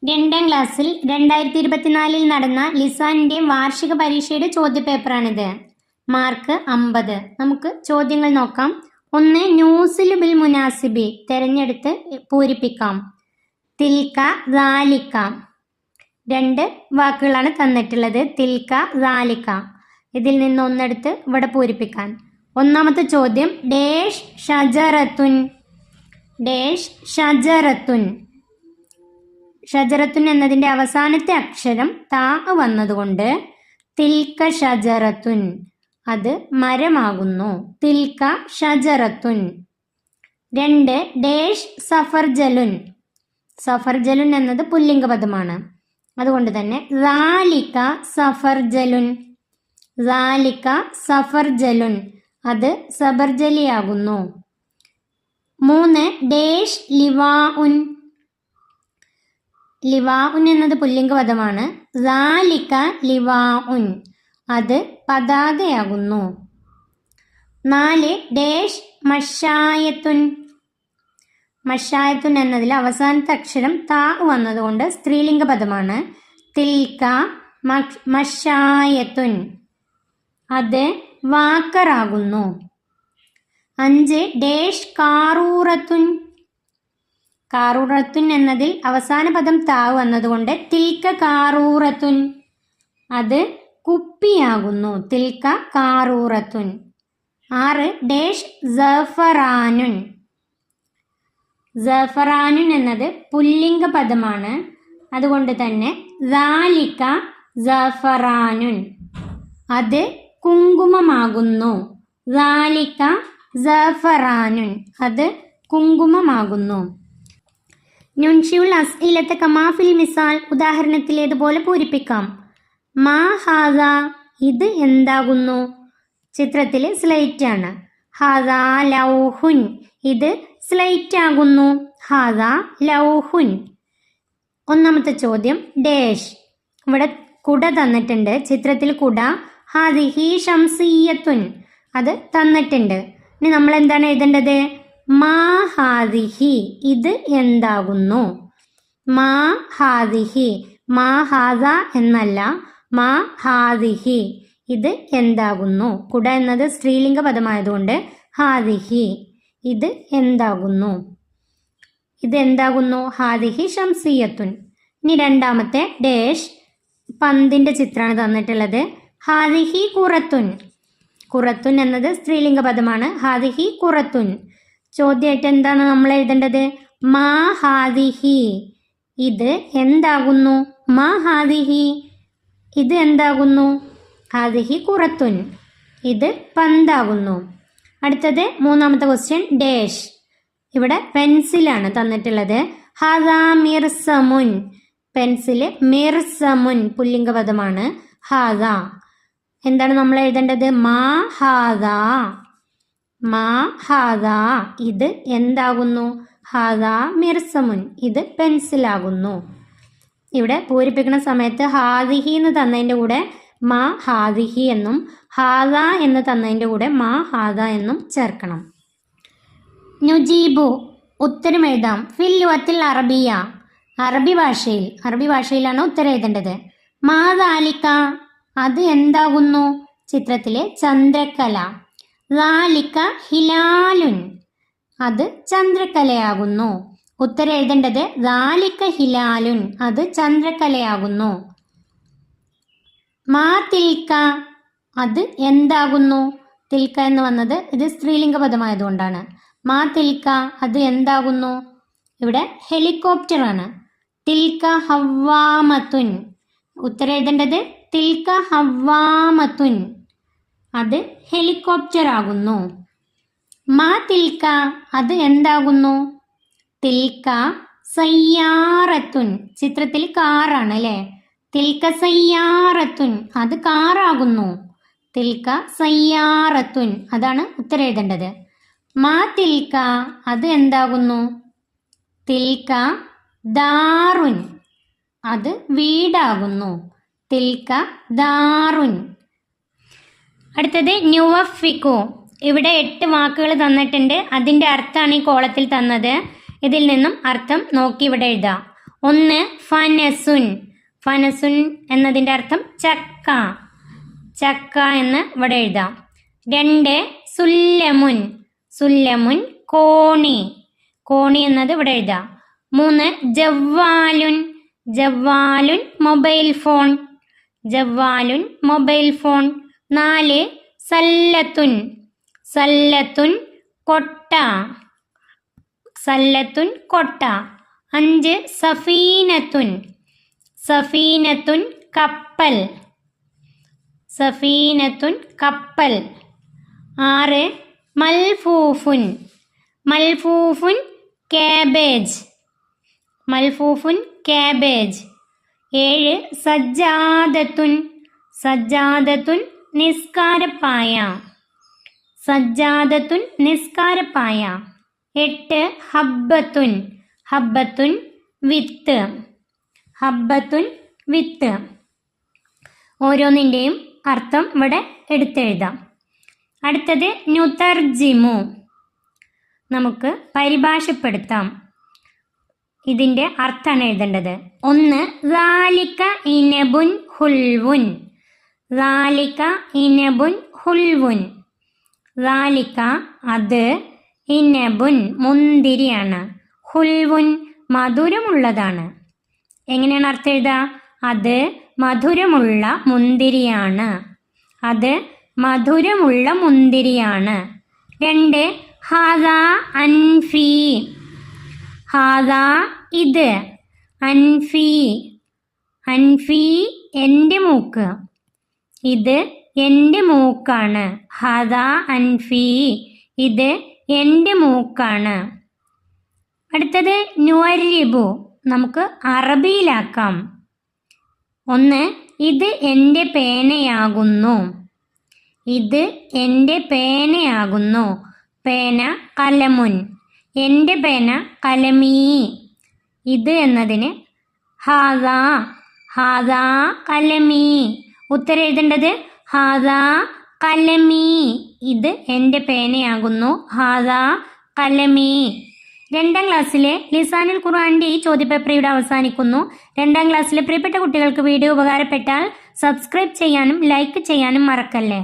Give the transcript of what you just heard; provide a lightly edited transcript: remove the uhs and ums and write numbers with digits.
രണ്ടാം ക്ലാസ്സിൽ 2024 നടന്ന ലിസാനിൻ്റെ വാർഷിക പരീക്ഷയുടെ ചോദ്യപേപ്പറാണിത്. മാർക്ക് 50. നമുക്ക് ചോദ്യങ്ങൾ നോക്കാം. 1. ന്യൂസിലു ബിൽ മുനാസിബി തിരഞ്ഞെടുത്ത് പൂരിപ്പിക്കാം. തിൽക്ക ദാലിക്ക. 2 വാക്കുകളാണ് തന്നിട്ടുള്ളത്. തിൽക്ക ദാലിക്ക. ഇതിൽ നിന്ന് ഒന്നെടുത്ത് ഇവിടെ പൂരിപ്പിക്കാൻ. ഒന്നാമത്തെ ചോദ്യം ഡേഷ് ഷജറത്തുൻ. ഡേഷ് ഷജറത്തുൻ. ഷജറത്തുൻ എന്നതിൻ്റെ അവസാനത്തെ അക്ഷരം താ വന്നതുകൊണ്ട് തിൽക്ക ഷജറത്തുൻ, അത് മരമാകുന്നു. തിൽക്ക ഷജറത്തുൻ. 2. ഡേഷ് സഫർജലുൻ. സഫർജലുൻ എന്നത് പുല്ലിംഗ പദമാണ്, അതുകൊണ്ട് തന്നെ ലാലിക്ക സഫർജലുൻ. ലാലിക്ക സഫർജലുൻ, അത് സബർജലിയാകുന്നു. 3. ഡേഷ് ലിവാഉൻ. ലിവാഉൻ എന്നത് പുല്ലിംഗ പദമാണ്. ലാലിക്ക ലിവാഉൻ, അത് പതാകയാകുന്നു. 4. ഡേഷ് മഷായത്തുൻ. മഷായത്തുൻ എന്നതിൽ അവസാനത്തെ അക്ഷരം താ വന്നതുകൊണ്ട് സ്ത്രീലിംഗ പദമാണ്. തിൽക്ക മഷായത്തുൻ, അത് വാക്കറാകുന്നു. 5. ഡേഷ് കാറൂറത്തുൻ. കാറൂറത്തുൻ എന്നതിൽ അവസാന പദം താ വന്നതുകൊണ്ട് തിൽക്ക കാറൂറത്തുൻ, അത് കുപ്പിയാകുന്നു. തിൽക്ക കാറൂറത്തുൻ. 6. ഡേഷ് സഫറാനുൻ. സഫറാനുൻ എന്നത് പുല്ലിംഗ പദമാണ്, അതുകൊണ്ട് തന്നെ ദാലിക്ക സഫറാനുൻ, അത് കുങ്കുമമാകുന്നു. ദാലിക്ക സഫറാനുൻ, അത് കുങ്കുമമാകുന്നു. നുൻഷിയുൽ അസ്ഇലത്തെ കമാഫിൽ മിസാൽ, ഉദാഹരണത്തിലേതുപോലെ പൂരിപ്പിക്കാം. മാ ഹാദ, ഇത് എന്താകുന്നു? ചിത്രത്തിൽ സ്ലേറ്റ് ആണ്. ഹാദ ലൗഹുൻ, ഇത് സ്ലേറ്റ് ആകുന്നു. ഹാദ ലൗഹുൻ. ഒന്നാമത്തെ ചോദ്യം ഡേഷ്. ഇവിടെ കുട തന്നിട്ടുണ്ട്, ചിത്രത്തിൽ കുട. ഹാദിഹി ഷംസിയ്യത്തുൻ, അത് തന്നിട്ടുണ്ട്. ഇനി നമ്മൾ എന്താണ് എഴുതേണ്ടത്? മാ ഹാദിഹി, ഇത് എന്താകുന്നു? മാ ഹാദിഹി, മാ ഹാദ എന്നല്ല, മാ ഹാദിഹി, ഇത് എന്താകുന്നു. കുട എന്നത് സ്ത്രീലിംഗ പദമായതുകൊണ്ട് ഹാദിഹി, ഇത് എന്താകുന്നു. ഇത് എന്താകുന്നു? ഹാദിഹി ഷംസിയത്തുൻ. ഇനി രണ്ടാമത്തെ ഡേഷ്, പന്തിൻ്റെ ചിത്രമാണ് തന്നിട്ടുള്ളത്. ഹാദിഹി കുറത്തുൻ. കുറത്തുൻ എന്നത് സ്ത്രീലിംഗ പദമാണ്. ഹാദിഹി കുറത്തുൻ. ചോദ്യമായിട്ട് എന്താണ് നമ്മൾ എഴുതേണ്ടത്? മാ ഹാദിഹി, ഇത് എന്താകുന്നു? മാ ഹാദിഹി, ഇത് എന്താകുന്നു? ഹാദിഹി കുറത്തുൻ, ഇത് പന്താകുന്നു. അടുത്തത് മൂന്നാമത്തെ ക്വസ്റ്റ്യൻ ഡേഷ്. ഇവിടെ പെൻസിലാണ് തന്നിട്ടുള്ളത്. ഹാദാ മിർസമുൻ. പെൻസില് മിർസമുൻ പുല്ലിംഗ പദമാണ്. ഹാദ എന്താണ് നമ്മൾ എഴുതേണ്ടത്? മാ ഹാദ. മാ ഹാദ, ഇത് എന്താകുന്നു? ഹാദ മിർസമുൻ, ഇത് പെൻസിലാകുന്നു. ഇവിടെ പൂരിപ്പിക്കുന്ന സമയത്ത് ഹാദിഹി എന്ന് തന്നതിൻ്റെ കൂടെ മാ ഹാദിഹി എന്നും ഹാദ എന്ന് തന്നതിൻ്റെ കൂടെ മാ ഹാദ എന്നും ചേർക്കണം. നുജീബു, ഉത്തരം എഴുതാം. ഫിൽ ലുഗത്തിൽ അറബിയ, അറബി ഭാഷയിലാണ് ഉത്തരം എഴുതേണ്ടത്. മാ ദാലിക, അത് എന്താകുന്നു? ചിത്രത്തിലെ ചന്ദ്രക്കല. ദാലിക ഹിലാലുൻ, അത് ചന്ദ്രക്കലയാകുന്നു. ഉത്തരം എഴുതേണ്ടത് ദാലിക ഹിലാലുൻ, അത് ചന്ദ്രക്കലയാകുന്നു. മാ തിൽക്ക, അത് എന്താകുന്നു? തിൽക്ക എന്ന് വന്നത് ഇത് സ്ത്രീലിംഗ പദമായതുകൊണ്ടാണ്. മാ തിൽക്ക, അത് എന്താകുന്നു? ഇവിടെ ഹെലികോപ്റ്റർ ആണ്. തിൽക്ക ഹവ്വാമത്തുൻ. ഉത്തരം എഴുതേണ്ടത് തിൽക്ക ഹവ്വാമത്തുൻ, അത് ഹെലികോപ്റ്റർ ആകുന്നു. മാ തിൽക്ക, അത് എന്താകുന്നു? തിൽക്ക സയ്യാറത്തുൻ. ചിത്രത്തിൽ കാറാണ് അല്ലേ? തിൽക്ക സയ്യാറത്തുൻ, അത് കാറാകുന്നു. തിൽക്ക സയ്യാറത്തുൻ, അതാണ് ഉത്തരം എഴുതേണ്ടത്. മാ തിൽക്ക, അത് എന്താകുന്നു? തിൽക്ക ദാറുൻ, അത് വീടാകുന്നു. തിൽക്ക ദാറുൻ. അടുത്തത് ന്യൂവഫിക്കു. ഇവിടെ 8 വാക്കുകൾ തന്നിട്ടുണ്ട്. അതിൻ്റെ അർത്ഥമാണ് ഈ കോളത്തിൽ തന്നത്. ഇതിൽ നിന്നും അർത്ഥം നോക്കി ഇവിടെ എഴുതാം. ഒന്ന് ഫനസുൻ. ഫനസുൻ എന്നതിൻ്റെ അർത്ഥം ചക്ക. ചക്ക എന്ന് ഇവിടെ എഴുതാം. 2 സുല്ലമുൻ. സുല്ലമുൻ കോണി. കോണി എന്നത് ഇവിടെ എഴുതാം. 3 ജവ്വാലുൻ. ജവ്വാലുൻ മൊബൈൽ ഫോൺ. ജവ്വാലുൻ മൊബൈൽ ഫോൺ. 4 സല്ലത്തുൻ. സല്ലത്തുൻ കൊട്ട. സല്ലത്തുൻ കൊട്ട. 5 സഫീനത്തുൻ. സഫീനത്തുൻ കപ്പൽ. സഫീനത്തുൻ കപ്പൽ. 6 മൽഫൂഫുൻ. മൽഫൂഫുൻ കാബേജ്. മൽഫൂഫുൻ കാബേജ്. 7 സജ്ജാദത്തുൻ. സജ്ജാദത്തുൻ നിസ്കാരപ്പായ. സജ്ജാദത്തുൻ നിസ്കാരപ്പായ. 8 ഹബ്ബത്തുൻ. ഹബ്ബത്തുൻ വിത്ത്. ഹബ്ബത്തുൻ വിത്ത്. ഓരോന്നിൻ്റെയും അർത്ഥം ഇവിടെ എടുത്തെഴുതാം. അടുത്തത് നുതർജിമു. നമുക്ക് പരിഭാഷപ്പെടുത്താം. ഇതിൻ്റെ അർത്ഥമാണ് എഴുതേണ്ടത്. 1 റാലിക ഇനബുൻ ഹുൽവുൻ. റാലിക ഇനബുൻ ഹുൽവുൻ. റാലിക അത്, ഇനബുൻ മുന്തിരിയാണ്, ഹുൽവുൻ മധുരമുള്ളതാണ്. എങ്ങനെയാണ് അർത്ഥം എഴുതുക? അത് മധുരമുള്ള മുന്തിരിയാണ്. അത് മധുരമുള്ള മുന്തിരിയാണ്. 2 ഹാദാ അൻഫി. ഹാദാ ഇത്, അൻഫി. അൻഫി എൻ്റെ മൂക്ക്. ഇത് എൻ്റെ മൂക്കാണ്. ഹാദാ അൻഫി ഇത് എൻ്റെ മൂക്കാണ്. അടുത്തത് നുവരിബു. നമുക്ക് അറബിയിലാക്കാം. 1 ഇത് എൻ്റെ പേനയാകുന്നു. ഇത് എൻ്റെ പേനയാകുന്നു. പേന കലമുൻ. എൻ്റെ പേന കലമീ. ഇത് എന്നതിന് ഹാദാ. ഹാദാ കലമീ. ഉത്തരം എഴുതേണ്ടത് ഹാദാ കലമീ. ഇത് എൻ്റെ പേനയാകുന്നു. ഹാദാ കലമീ. 2ാം ക്ലാസ്സിലെ ലിസാനുൽ ഖുർആന്റെ ഈ ചോദ്യപേപ്പർ ഇവിടെ അവസാനിക്കുന്നു. 2ാം ക്ലാസ്സിലെ പ്രിയപ്പെട്ട കുട്ടികൾക്ക് വീഡിയോ ഉപകാരപ്പെട്ടാൽ സബ്സ്ക്രൈബ് ചെയ്യാനും ലൈക്ക് ചെയ്യാനും മറക്കല്ലേ.